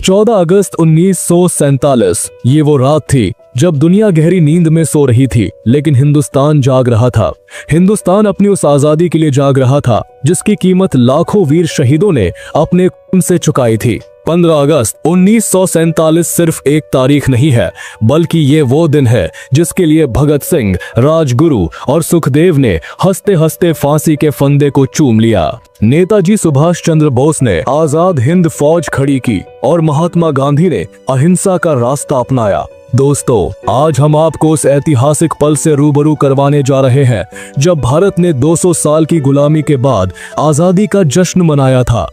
14 अगस्त 1947 ये वो रात थी जब दुनिया गहरी नींद में सो रही थी, लेकिन हिंदुस्तान जाग रहा था। हिंदुस्तान अपनी उस आजादी के लिए जाग रहा था जिसकी कीमत लाखों वीर शहीदों ने अपने खून से चुकाई थी। 15 अगस्त 1947 सिर्फ एक तारीख नहीं है, बल्कि ये वो दिन है जिसके लिए भगत सिंह, राजगुरु और सुखदेव ने हंसते हंसते फांसी के फंदे को चूम लिया। नेताजी सुभाष चंद्र बोस ने आजाद हिंद फौज खड़ी की और महात्मा गांधी ने अहिंसा का रास्ता अपनाया। दोस्तों, आज हम आपको उस ऐतिहासिक पल से रूबरू करवाने जा रहे हैं जब भारत ने 200 साल की गुलामी के बाद आजादी का जश्न मनाया था।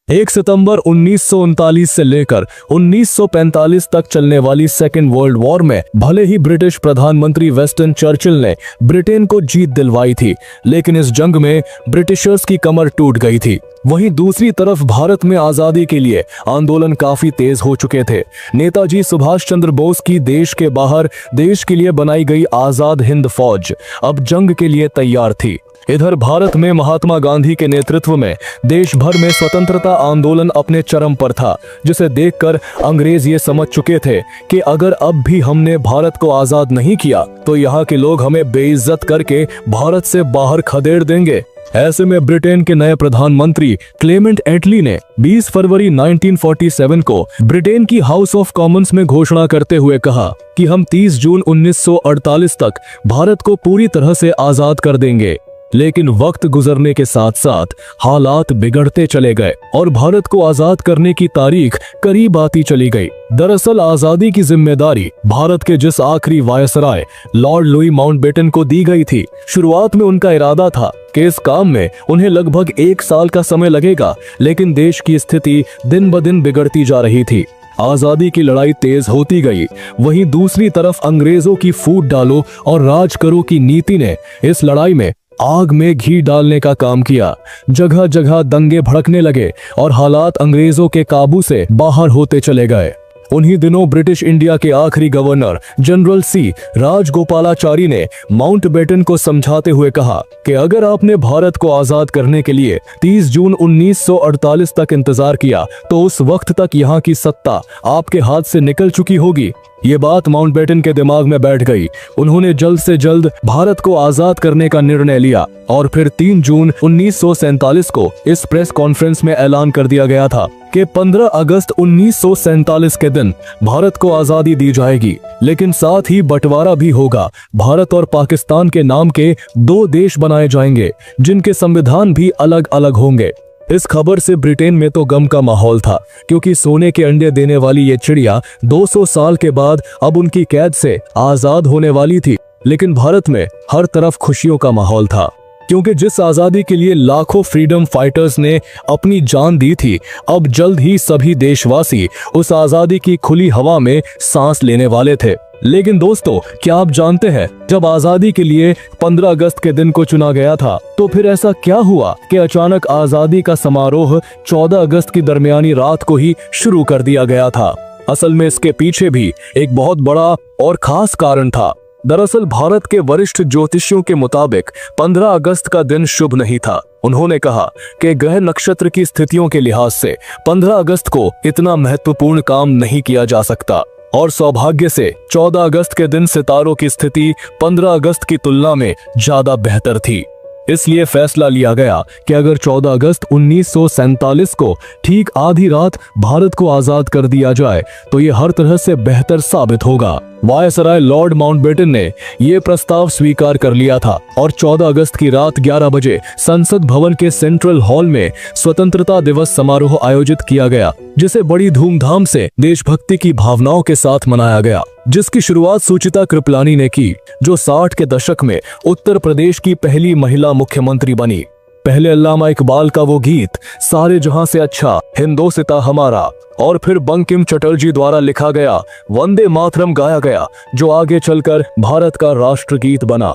1 सितंबर 1939 से लेकर 1945 तक चलने वाली सेकेंड वर्ल्ड वॉर में भले ही ब्रिटिश प्रधानमंत्री वेस्टन चर्चिल ने ब्रिटेन को जीत दिलवाई थी, लेकिन इस जंग में ब्रिटिशर्स की कमर टूट गई थी। वहीं दूसरी तरफ भारत में आजादी के लिए आंदोलन काफी तेज हो चुके थे। नेताजी सुभाष चंद्र बोस की देश के बाहर देश के लिए बनाई गई आजाद हिंद फौज अब जंग के लिए तैयार थी। इधर भारत में महात्मा गांधी के नेतृत्व में देश भर में स्वतंत्रता आंदोलन अपने चरम पर था, जिसे देखकर अंग्रेज ये समझ चुके थे कि अगर अब भी हमने भारत को आजाद नहीं किया तो यहाँ के लोग हमें बेइज्जत करके भारत से बाहर खदेड़ देंगे। ऐसे में ब्रिटेन के नए प्रधानमंत्री क्लेमेंट एटली ने 20 फरवरी 1947 को ब्रिटेन की हाउस ऑफ कॉमन्स में घोषणा करते हुए कहा कि हम 30 जून 1948 तक भारत को पूरी तरह से आजाद कर देंगे। लेकिन वक्त गुजरने के साथ साथ हालात बिगड़ते चले गए और भारत को आजाद करने की तारीख करीब आती चली गई। दरअसल आजादी की जिम्मेदारी भारत के जिस आखिरी वायसराय लॉर्ड लुई माउंटबेटन को दी गई थी। शुरुआत में उनका इरादा था कि इस काम में उन्हें लगभग 1 साल का समय लगेगा, लेकिन देश की स्थिति दिन ब दिन बिगड़ती जा रही थी। आजादी की लड़ाई तेज होती गई। वहीं दूसरी तरफ अंग्रेजों की फूट डालो और राज करो की नीति ने इस लड़ाई में आग में घी डालने का काम किया। जगह जगह दंगे भड़कने लगे और हालात अंग्रेजों के काबू से बाहर होते चले गए। उन्हीं दिनों ब्रिटिश इंडिया के आखिरी गवर्नर जनरल सी राजगोपालाचारी ने माउंटबेटन को समझाते हुए कहा कि अगर आपने भारत को आजाद करने के लिए 30 जून 1948 तक इंतजार किया तो उस वक्त तक यहाँ की सत्ता आपके हाथ से निकल चुकी होगी। ये बात माउंटबेटन के दिमाग में बैठ गई। उन्होंने जल्द से जल्द भारत को आजाद करने का निर्णय लिया और फिर 3 जून 1947 को इस प्रेस कॉन्फ्रेंस में ऐलान कर दिया गया था कि 15 अगस्त 1947 के दिन भारत को आजादी दी जाएगी, लेकिन साथ ही बंटवारा भी होगा। भारत और पाकिस्तान के नाम के 2 देश बनाए जाएंगे जिनके संविधान भी अलग अलग होंगे। इस खबर से ब्रिटेन में तो गम का माहौल था, क्योंकि सोने के अंडे देने वाली ये चिड़िया 200 साल के बाद अब उनकी कैद से आजाद होने वाली थी। लेकिन भारत में हर तरफ खुशियों का माहौल था, क्योंकि जिस आजादी के लिए लाखों फ्रीडम फाइटर्स ने अपनी जान दी थी, अब जल्द ही सभी देशवासी उस आजादी की खुली हवा में सांस लेने वाले थे। लेकिन दोस्तों, क्या आप जानते हैं जब आजादी के लिए 15 अगस्त के दिन को चुना गया था तो फिर ऐसा क्या हुआ कि अचानक आजादी का समारोह 14 अगस्त की दरमियानी रात को ही शुरू कर दिया गया था। असल में इसके पीछे भी एक बहुत बड़ा और खास कारण था। दरअसल भारत के वरिष्ठ ज्योतिषियों के मुताबिक 15 अगस्त का दिन शुभ नहीं था। उन्होंने कहा कि ग्रह नक्षत्र की स्थितियों के लिहाज से 15 अगस्त को इतना महत्वपूर्ण काम नहीं किया जा सकता और सौभाग्य से 14 अगस्त के दिन सितारों की स्थिति 15 अगस्त की तुलना में ज्यादा बेहतर थी। इसलिए फैसला लिया गया कि अगर 14 अगस्त 1947 को ठीक आधी रात भारत को आजाद कर दिया जाए तो ये हर तरह से बेहतर साबित होगा। वायसराय लॉर्ड माउंटबेटन ने यह प्रस्ताव स्वीकार कर लिया था और 14 अगस्त की रात 11 बजे संसद भवन के सेंट्रल हॉल में स्वतंत्रता दिवस समारोह आयोजित किया गया, जिसे बड़ी धूमधाम से देशभक्ति की भावनाओं के साथ मनाया गया, जिसकी शुरुआत सुचिता कृपलानी ने की, जो 60 के दशक में उत्तर प्रदेश की पहली महिला मुख्यमंत्री बनी। पहले अल्लामा इकबाल का वो गीत सारे जहां से अच्छा हिंदोसिता हमारा और फिर बंकिम चटर्जी द्वारा लिखा गया वंदे मातरम गाया गया, जो आगे चलकर भारत का राष्ट्रगीत बना।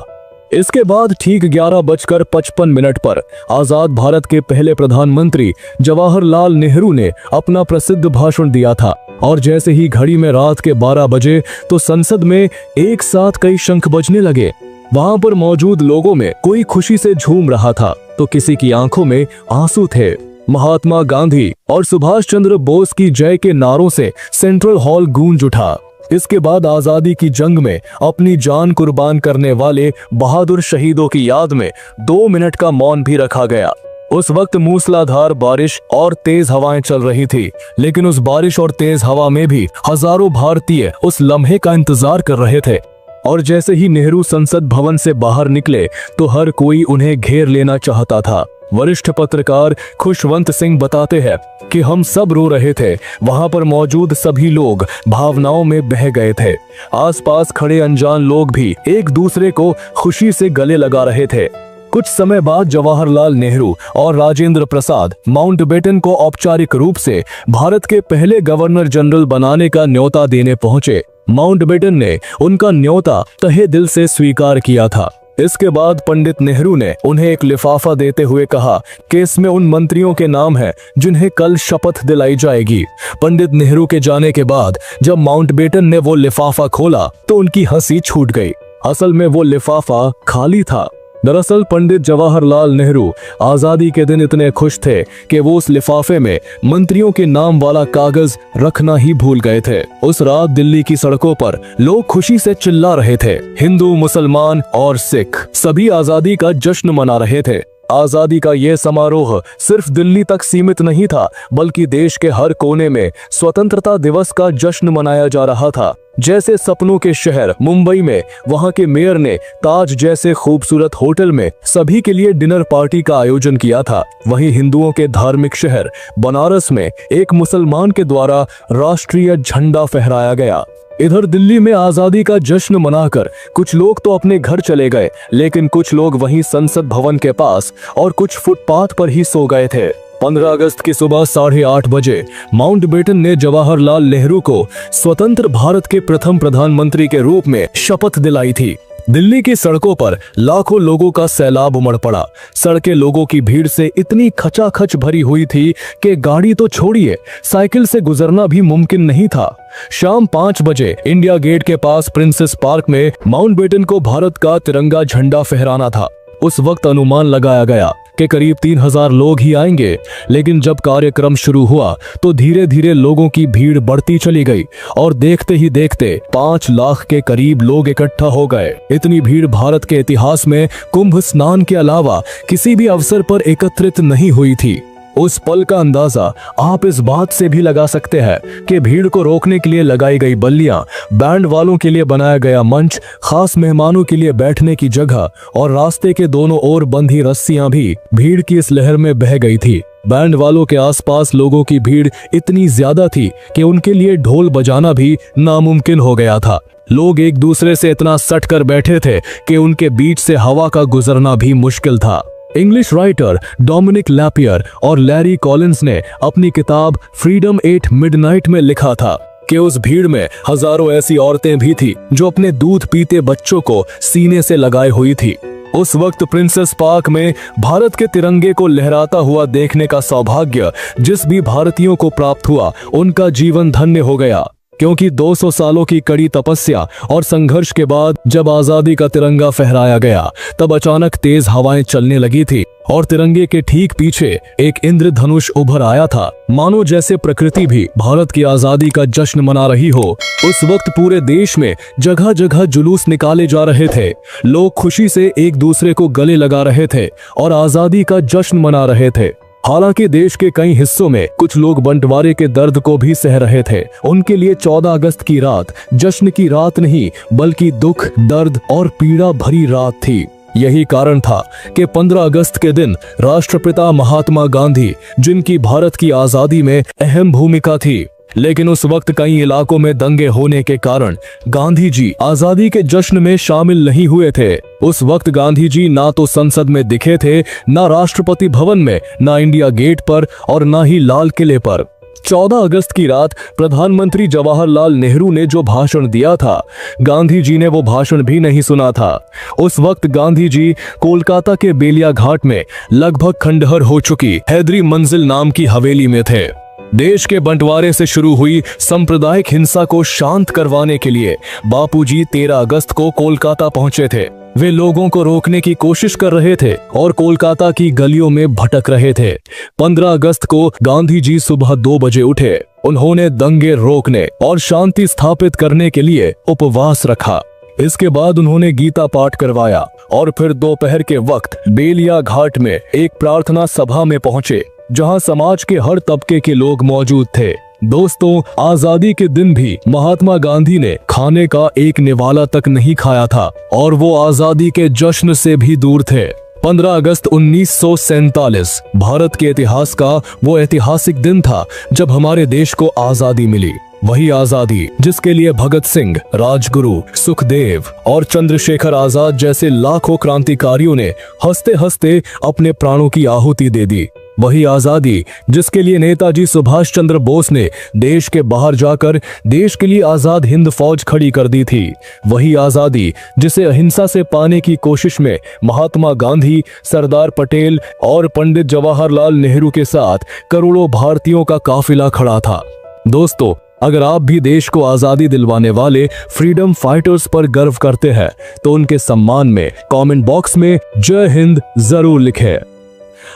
इसके बाद ठीक 11:55 पर आजाद भारत के पहले प्रधानमंत्री जवाहरलाल नेहरू ने अपना प्रसिद्ध भाषण दिया था और जैसे ही घड़ी में रात के 12 बजे तो संसद में एक साथ कई शंख बजने लगे। वहां पर मौजूद लोगों में कोई खुशी से झूम रहा था तो किसी की आंखों में आंसू थे। महात्मा गांधी और सुभाष चंद्र बोस की जय के नारों से सेंट्रल हॉल गूंज उठा। इसके बाद आजादी की जंग में अपनी जान कुर्बान करने वाले बहादुर शहीदों की याद में 2 मिनट का मौन भी रखा गया। उस वक्त मूसलाधार बारिश और तेज हवाएं चल रही थी, लेकिन उस बारिश और तेज हवा में भी हजारों भारतीय उस लम्हे का इंतजार कर रहे थे। और जैसे ही नेहरू संसद भवन से बाहर निकले तो हर कोई उन्हें घेर लेना चाहता था। वरिष्ठ पत्रकार खुशवंत सिंह बताते हैं कि हम सब रो रहे थे। वहां पर मौजूद सभी लोग भावनाओं में बह गए थे। आसपास खड़े अनजान लोग भी एक दूसरे को खुशी से गले लगा रहे थे। कुछ समय बाद जवाहरलाल नेहरू और राजेंद्र प्रसाद माउंटबेटन को औपचारिक रूप से भारत के पहले गवर्नर जनरल बनाने का न्योता देने पहुंचे। माउंटबेटन ने उनका न्योता तहे दिल से स्वीकार किया था। इसके बाद पंडित नेहरू ने उन्हें एक लिफाफा देते हुए कहा कि इसमें उन मंत्रियों के नाम हैं जिन्हें कल शपथ दिलाई जाएगी। पंडित नेहरू के जाने के बाद जब माउंटबेटन ने वो लिफाफा खोला तो उनकी हंसी छूट गई। असल में वो लिफाफा खाली था। दरअसल पंडित जवाहरलाल नेहरू आजादी के दिन इतने खुश थे कि वो उस लिफाफे में मंत्रियों के नाम वाला कागज रखना ही भूल गए थे। उस रात दिल्ली की सड़कों पर लोग खुशी से चिल्ला रहे थे। हिंदू, मुसलमान और सिख सभी आजादी का जश्न मना रहे थे। आजादी का यह समारोह सिर्फ दिल्ली तक सीमित नहीं था, बल्कि देश के हर कोने में स्वतंत्रता दिवस का जश्न मनाया जा रहा था। जैसे सपनों के शहर मुंबई में वहां के मेयर ने ताज जैसे खूबसूरत होटल में सभी के लिए डिनर पार्टी का आयोजन किया था, वहीं हिंदुओं के धार्मिक शहर बनारस में एक मुसलमान के द्वारा राष्ट्रीय झंडा फहराया गया। इधर दिल्ली में आजादी का जश्न मनाकर कुछ लोग तो अपने घर चले गए, लेकिन कुछ लोग वहीं संसद भवन के पास और कुछ फुटपाथ पर ही सो गए थे। 15 अगस्त की सुबह 8:30 बजे माउंटबेटन ने जवाहरलाल नेहरू को स्वतंत्र भारत के प्रथम प्रधानमंत्री के रूप में शपथ दिलाई थी। दिल्ली की सड़कों पर लाखों लोगों का सैलाब उमड़ पड़ा। सड़कें लोगों की भीड़ से इतनी खचाखच भरी हुई थी कि गाड़ी तो छोड़िए, साइकिल से गुजरना भी मुमकिन नहीं था। शाम 5 बजे इंडिया गेट के पास प्रिंसेस पार्क में माउंटबेटन को भारत का तिरंगा झंडा फहराना था। उस वक्त अनुमान लगाया गया कि करीब 3000 लोग ही आएंगे, लेकिन जब कार्यक्रम शुरू हुआ तो धीरे धीरे लोगों की भीड़ बढ़ती चली गई और देखते ही देखते 5 लाख के करीब लोग इकट्ठा हो गए। इतनी भीड़ भारत के इतिहास में कुंभ स्नान के अलावा किसी भी अवसर पर एकत्रित नहीं हुई थी। उस पल का अंदाजा आप इस बात से भी लगा सकते हैं कि भीड़ को रोकने के लिए लगाई गई बल्लियां, बैंड वालों के लिए बनाया गया मंच, खास मेहमानों के लिए बैठने की जगह और रास्ते के दोनों ओर बंधी रस्सियां भी भीड़ की इस लहर में बह गई थी। बैंड वालों के आसपास लोगों की भीड़ इतनी ज्यादा थी कि उनके लिए ढोल बजाना भी नामुमकिन हो गया था। लोग एक दूसरे से इतना सट कर बैठे थे कि उनके बीच से हवा का गुजरना भी मुश्किल था। इंग्लिश राइटर डोमिनिक लैपियर और लैरी कॉलिंस ने अपनी किताब फ्रीडम एट मिडनाइट में लिखा था कि उस भीड़ में हजारों ऐसी औरतें भी थी जो अपने दूध पीते बच्चों को सीने से लगाए हुई थी। उस वक्त प्रिंसेस पार्क में भारत के तिरंगे को लहराता हुआ देखने का सौभाग्य जिस भी भारतीयों को प्राप्त हुआ, उनका जीवन धन्य हो गया, क्योंकि 200 सालों की कड़ी तपस्या और संघर्ष के बाद जब आजादी का तिरंगा फहराया गया, तब अचानक तेज हवाएं चलने लगी थी और तिरंगे के ठीक पीछे एक इंद्रधनुष उभर आया था, मानो जैसे प्रकृति भी भारत की आजादी का जश्न मना रही हो। उस वक्त पूरे देश में जगह जगह जुलूस निकाले जा रहे थे। लोग खुशी से एक दूसरे को गले लगा रहे थे और आजादी का जश्न मना रहे थे। हालांकि देश के कई हिस्सों में कुछ लोग बंटवारे के दर्द को भी सह रहे थे। उनके लिए 14 अगस्त की रात जश्न की रात नहीं, बल्कि दुख, दर्द और पीड़ा भरी रात थी। यही कारण था कि 15 अगस्त के दिन राष्ट्रपिता महात्मा गांधी, जिनकी भारत की आजादी में अहम भूमिका थी, लेकिन उस वक्त कई इलाकों में दंगे होने के कारण गांधी जी आजादी के जश्न में शामिल नहीं हुए थे। उस वक्त गांधी जी ना तो संसद में दिखे थे, ना राष्ट्रपति भवन में, ना इंडिया गेट पर और ना ही लाल किले पर। 14 अगस्त की रात प्रधानमंत्री जवाहरलाल नेहरू ने जो भाषण दिया था, गांधी जी ने वो भाषण भी नहीं सुना था। उस वक्त गांधी जी कोलकाता के बेलिया घाट में लगभग खंडहर हो चुकी हैदरी मंजिल नाम की हवेली में थे। देश के बंटवारे से शुरू हुई सांप्रदायिक हिंसा को शांत करवाने के लिए बापूजी 13 अगस्त को कोलकाता पहुंचे थे। वे लोगों को रोकने की कोशिश कर रहे थे और कोलकाता की गलियों में भटक रहे थे। 15 अगस्त को गांधी जी सुबह 2 बजे उठे। उन्होंने दंगे रोकने और शांति स्थापित करने के लिए उपवास रखा। इसके बाद उन्होंने गीता पाठ करवाया और फिर दोपहर के वक्त बेलिया घाट में एक प्रार्थना सभा में पहुंचे, जहां समाज के हर तबके के लोग मौजूद थे। दोस्तों, आजादी के दिन भी महात्मा गांधी ने खाने का एक निवाला तक नहीं खाया था और वो आजादी के जश्न से भी दूर थे। 15 अगस्त 1947 भारत के इतिहास का वो ऐतिहासिक दिन था जब हमारे देश को आजादी मिली। वही आजादी जिसके लिए भगत सिंह, राजगुरु, सुखदेव और चंद्रशेखर आजाद जैसे लाखों क्रांतिकारियों ने हंसते हंसते अपने प्राणों की आहुति दे दी। वही आजादी जिसके लिए नेताजी सुभाष चंद्र बोस ने देश के बाहर जाकर देश के लिए आजाद हिंद फौज खड़ी कर दी थी। वही आजादी जिसे अहिंसा से पाने की कोशिश में महात्मा गांधी, सरदार पटेल और पंडित जवाहरलाल नेहरू के साथ करोड़ों भारतीयों का काफिला खड़ा था। दोस्तों, अगर आप भी देश को आजादी दिलवाने वाले फ्रीडम फाइटर्स पर गर्व करते हैं तो उनके सम्मान में कमेंट बॉक्स में जय हिंद जरूर लिखें।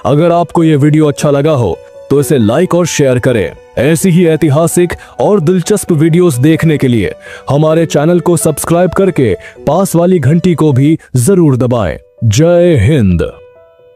अगर आपको यह वीडियो अच्छा लगा हो तो इसे लाइक और शेयर करें। ऐसी ही ऐतिहासिक और दिलचस्प वीडियोस देखने के लिए हमारे चैनल को सब्सक्राइब करके पास वाली घंटी को भी जरूर दबाएं। जय हिंद।